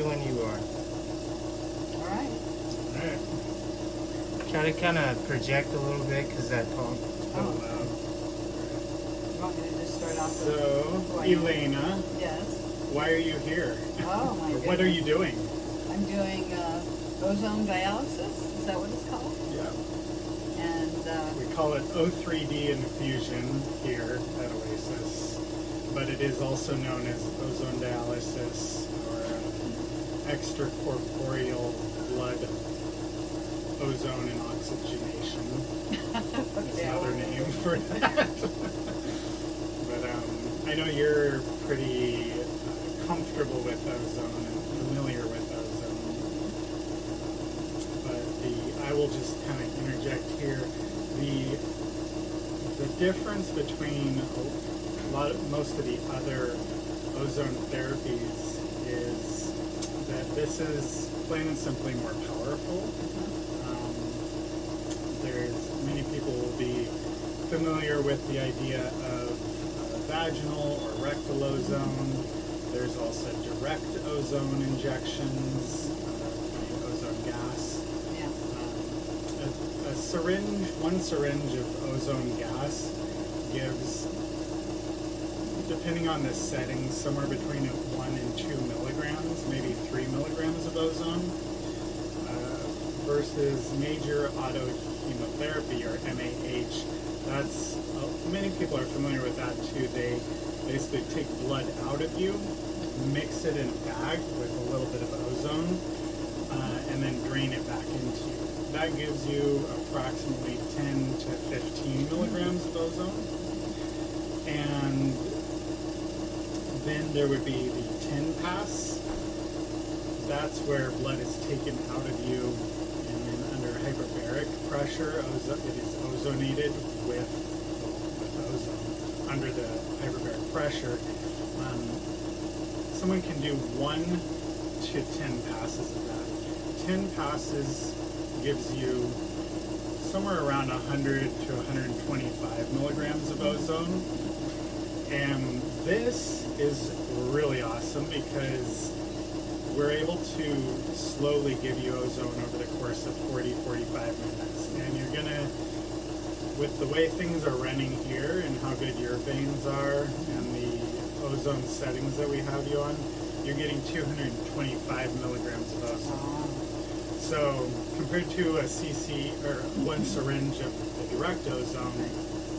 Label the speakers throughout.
Speaker 1: ready when you are.
Speaker 2: All right.
Speaker 1: Alright. Try to kind of project a little bit because that talk.
Speaker 2: Oh. You want me to just start off with
Speaker 3: So, Elaina,
Speaker 2: Yes.
Speaker 3: why are you here?
Speaker 2: Oh, my goodness.
Speaker 3: What are you doing?
Speaker 2: I'm doing ozone dialysis. Is that what it's called?
Speaker 3: Yeah.
Speaker 2: And
Speaker 3: We call it o3D infusion here at Oasis, but it is also known as ozone dialysis or extracorporeal blood ozone and oxygenation. There's another name for that. But I know you're pretty comfortable with ozone and familiar with ozone. But I will just kind of interject here. The difference between most of the other ozone therapies is that this is plain and simply more powerful. Many people will be familiar with the idea of vaginal or rectal ozone. There's also direct ozone injections, ozone gas.
Speaker 2: yeah.
Speaker 3: One syringe of ozone gas gives, depending on the setting, somewhere between 1 and 2 milligrams, maybe 3 milligrams of ozone, versus major autohemotherapy, or MAH. That's, many people are familiar with that too. They basically take blood out of you, mix it in a bag with a little bit of ozone, and then drain it back into you. That gives you approximately 10 to 15 milligrams of ozone. And then there would be the 10 pass. That's where blood is taken out of you, and then under hyperbaric pressure, it is ozonated with ozone. Under the hyperbaric pressure, someone can do 1 to 10 passes of that. 10 passes gives you somewhere around 100 to 125 milligrams of ozone. And this is really awesome because we're able to slowly give you ozone over the course of 40-45 minutes. And you're gonna, with the way things are running here and how good your veins are and the ozone settings that we have you on, you're getting 225 milligrams of ozone. So compared to a cc or 1 syringe of the direct ozone,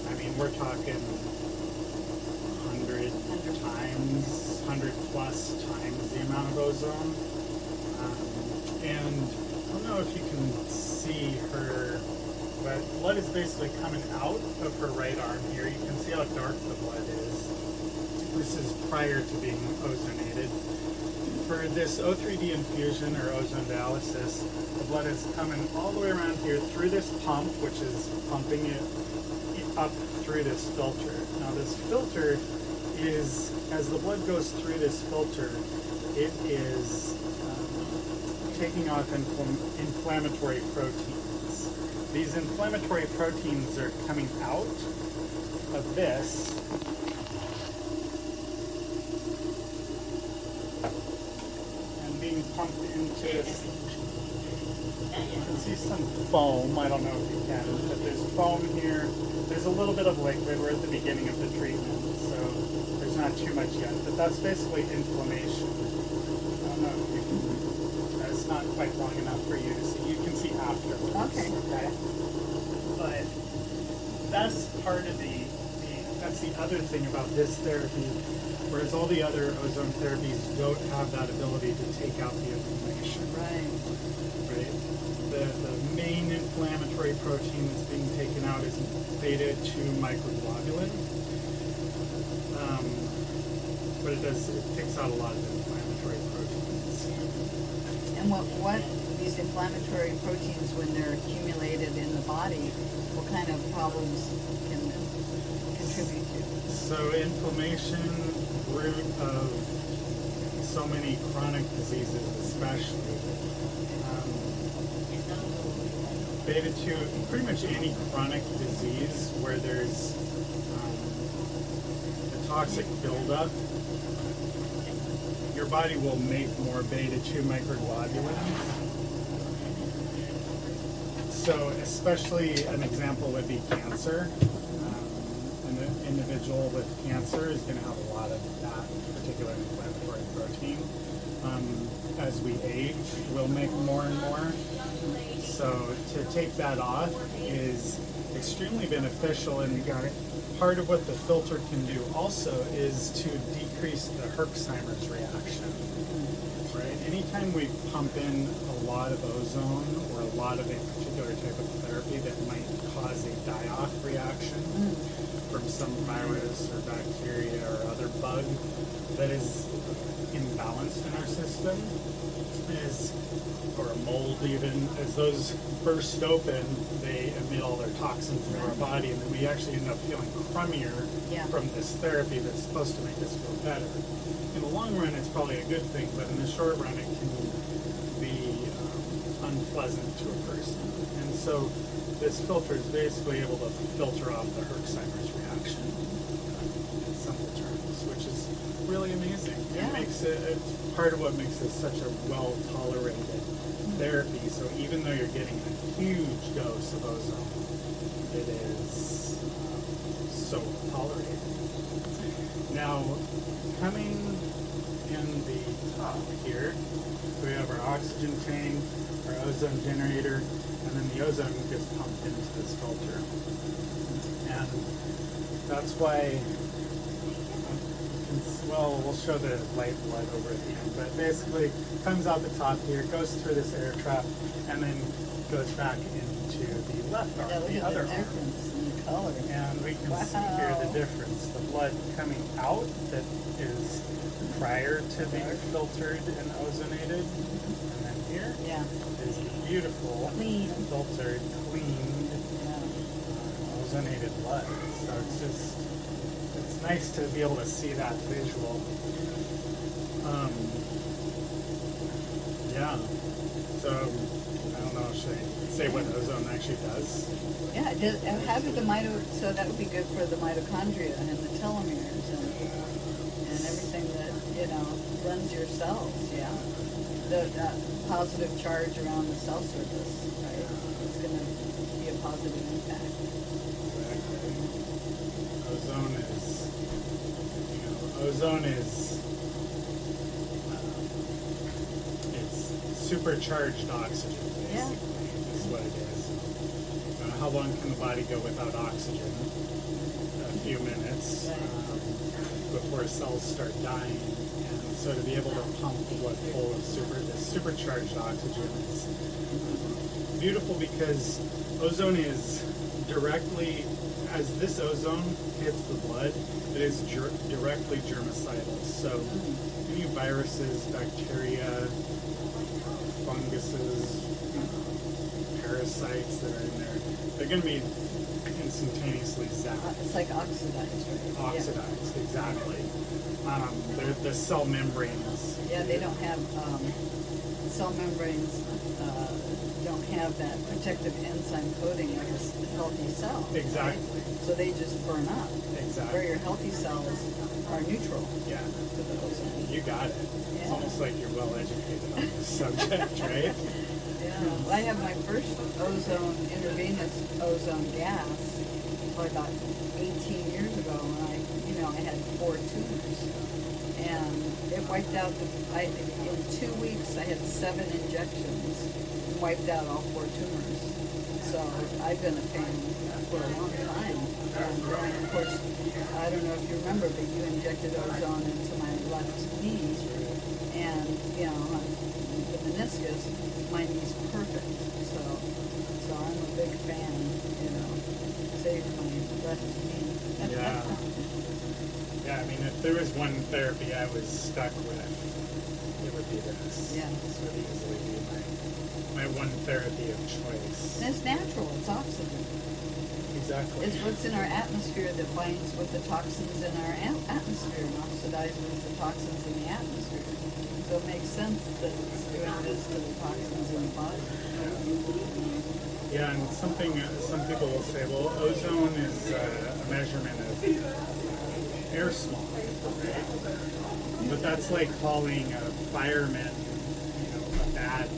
Speaker 3: I mean, we're talking 100 times, 100 plus times the amount of ozone. And I don't know if you can see her, but blood is basically coming out of her right arm here. You can see how dark the blood is. This is prior to being ozonated. For this O3D infusion or ozone dialysis, the blood is coming all the way around here through this pump, which is pumping it up through this filter. Now this filter is, as the blood goes through this filter, it is taking off inflammatory proteins. These inflammatory proteins are coming out of this and being pumped into this. You can see some foam. I don't know if you can, but there's foam here. There's a little bit of liquid. We're at the beginning of the treatment, so there's not too much yet, but that's basically inflammation. I don't know if you can, it's not quite long enough for you to see. You can see afterwards.
Speaker 2: Okay.
Speaker 3: But that's part of that's the other thing about this therapy, whereas all the other ozone therapies don't have that ability to take out the inflammation.
Speaker 2: Right.
Speaker 3: The main inflammatory protein that's being taken out is beta-2 microglobulin. But it takes out a lot of inflammatory proteins.
Speaker 2: And what these inflammatory proteins, when they're accumulated in the body, what kind of problems can contribute to?
Speaker 3: So inflammation, root of so many chronic diseases, especially. Beta-2, pretty much any chronic disease where there's a toxic buildup, your body will make more beta-2 microglobulins. So especially an example would be cancer. An individual with cancer is going to have a lot of that particular inflammatory protein. As we age, we'll make more and more. So to take that off is extremely beneficial, and part of what the filter can do also is to decrease the Herxheimer's reaction. Right? Anytime we pump in a lot of ozone or a lot of a particular type of therapy that might cause a die-off reaction from some virus or bacteria or other bug that is imbalanced in our system, or a mold even, as those burst open, they emit all their toxins into our body, and then we actually end up feeling crummier from this therapy that's supposed to make us feel better. In the long run, it's probably a good thing, but in the short run, it can be unpleasant to a person. And so this filter is basically able to filter off the Herxheimer's reaction in simple terms, which is really amazing.
Speaker 2: Yeah.
Speaker 3: It makes it's part of what makes this such a well-tolerated therapy. So even though you're getting a huge dose of ozone, it is so tolerated. Now, coming in the top here, we have our oxygen tank, our ozone generator, and then the ozone gets pumped into this filter. And that's why, well, we'll show the light blood over at the end, but basically it comes out the top here, goes through this air trap, and then goes back into the left arm, the other arm.
Speaker 2: Color.
Speaker 3: And we can see here the difference. The blood coming out that is prior to being filtered and ozonated. And then here is the beautiful, filtered, cleaned, ozonated blood. So it's nice to be able to see that visual. So, I don't know, should I say what ozone actually does?
Speaker 2: Yeah, how did so that would be good for the mitochondria and the telomeres and everything that, runs your cells, The positive charge around the cell surface, right? It's going to be a positive impact.
Speaker 3: Exactly. Ozone is it's supercharged oxygen, basically. Is what it is. How long can the body go without oxygen? A few minutes before cells start dying. And so to be able to pump blood full of this supercharged oxygen is beautiful, because ozone is directly, as this ozone hits the blood, it is directly germicidal. So any viruses, bacteria, funguses, parasites that are in there, they're going to be instantaneously zapped.
Speaker 2: It's like oxidized, right?
Speaker 3: Oxidized, exactly. They're the cell membranes.
Speaker 2: Yeah, they don't have, cell membranes don't have that protective enzyme coating like a healthy cell.
Speaker 3: Exactly.
Speaker 2: Right? So they just burn up.
Speaker 3: Exactly.
Speaker 2: Where your healthy cells are neutral
Speaker 3: Yeah.
Speaker 2: to the ozone.
Speaker 3: You got it.
Speaker 2: Yeah.
Speaker 3: It's almost like you're well educated on this subject, right?
Speaker 2: Yeah. Well, I had my first intravenous ozone gas probably about 18 years ago when I had 4 tumors. And it wiped out in 2 weeks I had 7 injections and wiped out all 4 tumors. So I've been a fan for a long time. And then, of course, I don't know if you remember, but you injected ozone into my left knee. And, the meniscus, my knee's perfect. So I'm a big fan, saved my left knee.
Speaker 3: Yeah. Yeah, I mean, if there was one therapy I was stuck with, it would be this.
Speaker 2: Yeah.
Speaker 3: This would easily be my one therapy of choice.
Speaker 2: And it's natural, it's oxygen.
Speaker 3: Exactly.
Speaker 2: It's what's in our atmosphere that binds with the toxins in our atmosphere and oxidizes the toxins in the atmosphere. So it makes sense that it's doing this to the toxins in the body.
Speaker 3: Yeah, and some people will say, well, ozone is a measurement of air smog, right? But that's like calling a fireman, a bad.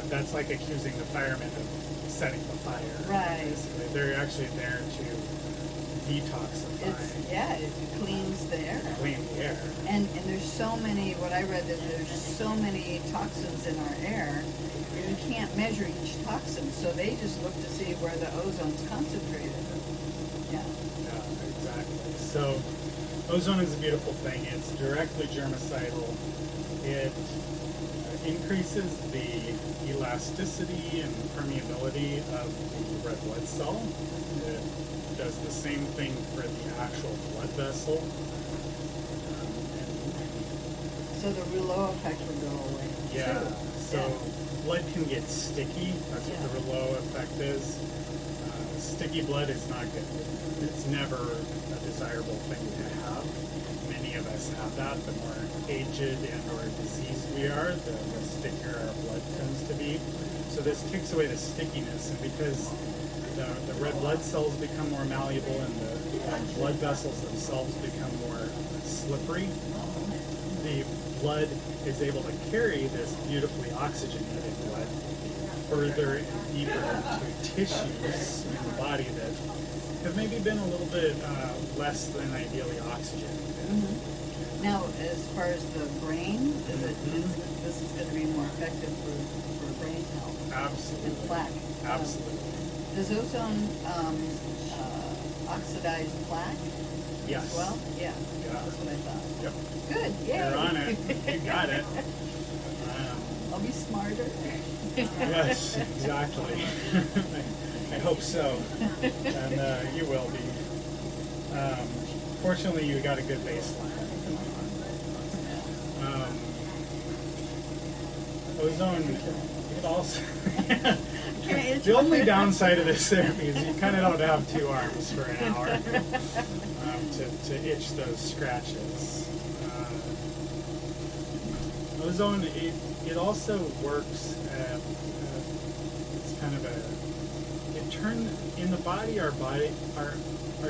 Speaker 3: That's like accusing the firemen of setting the fire.
Speaker 2: Right.
Speaker 3: Basically. They're actually there to detoxify.
Speaker 2: It cleans the air.
Speaker 3: Clean the air.
Speaker 2: And there's so many, what I read is there's so many toxins in our air, you can't measure each toxin, so they just look to see where the ozone's concentrated. Yeah.
Speaker 3: Yeah, exactly. So ozone is a beautiful thing. It's directly germicidal. It increases the elasticity and permeability of the red blood cell. It does the same thing for the actual blood vessel.
Speaker 2: So the rouleau effect would go away.
Speaker 3: Yeah,
Speaker 2: too.
Speaker 3: so blood can get sticky. That's what the rouleau effect is. Sticky blood is not good. It's never a desirable thing to have. Many of us have that. The more aged and or diseased we are, the stickier our blood tends to be. So this takes away the stickiness, and because the red blood cells become more malleable and the blood vessels themselves become more slippery, the blood is able to carry this beautifully oxygenated blood further and deeper into tissues in the body that have maybe been a little bit less than ideally oxygenated.
Speaker 2: Mm-hmm. Now, as far as the brain, this is going to be more effective for brain health.
Speaker 3: Absolutely.
Speaker 2: And plaque.
Speaker 3: Absolutely.
Speaker 2: Does ozone oxidize plaque?
Speaker 3: Yes.
Speaker 2: As well? Yeah.
Speaker 3: Yeah.
Speaker 2: That's what I thought.
Speaker 3: Yep.
Speaker 2: Good. Yay.
Speaker 3: You're on it. You got it.
Speaker 2: I'll be smarter.
Speaker 3: Yes, exactly. I hope so. And you will be. Fortunately, you got a good baseline. Ozone, it also... The only downside of this therapy is you kind of don't have 2 arms for an hour to itch those scratches. Ozone, it also works, it's kind of in the body, our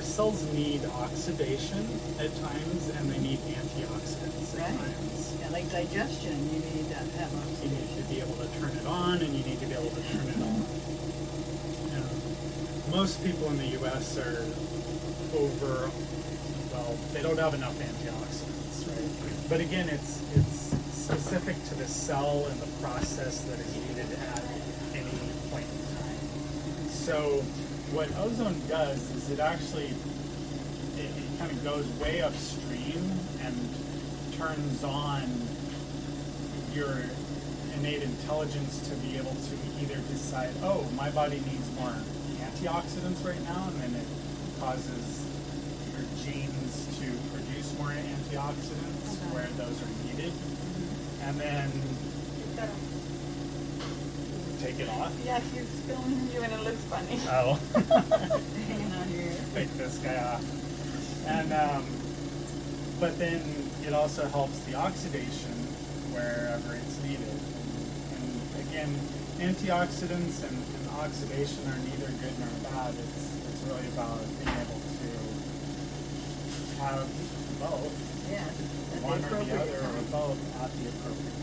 Speaker 3: cells need oxidation at times, and they need antioxidants at times.
Speaker 2: Yeah, like digestion, you need to have
Speaker 3: You
Speaker 2: oxidation.
Speaker 3: need to be able to turn it on, and you need to be able to turn it off. Most people in the U.S. are they don't have enough antioxidants, right? But again, it's specific to the cell and the process that is needed at any point in time. So what ozone does is it kind of goes way upstream and turns on your innate intelligence to be able to either decide, oh, my body needs more antioxidants right now, and then it causes your genes to produce more antioxidants where those are needed, and then take it off.
Speaker 4: Yeah, he's filming you and it looks funny.
Speaker 3: Oh.
Speaker 2: Hanging on here.
Speaker 3: Take this guy off. And but then it also helps the oxidation wherever it's needed. And again, antioxidants and oxidation are neither good nor bad. It's really about being able to have both,
Speaker 2: Yeah.
Speaker 3: one or the other, or both at the appropriate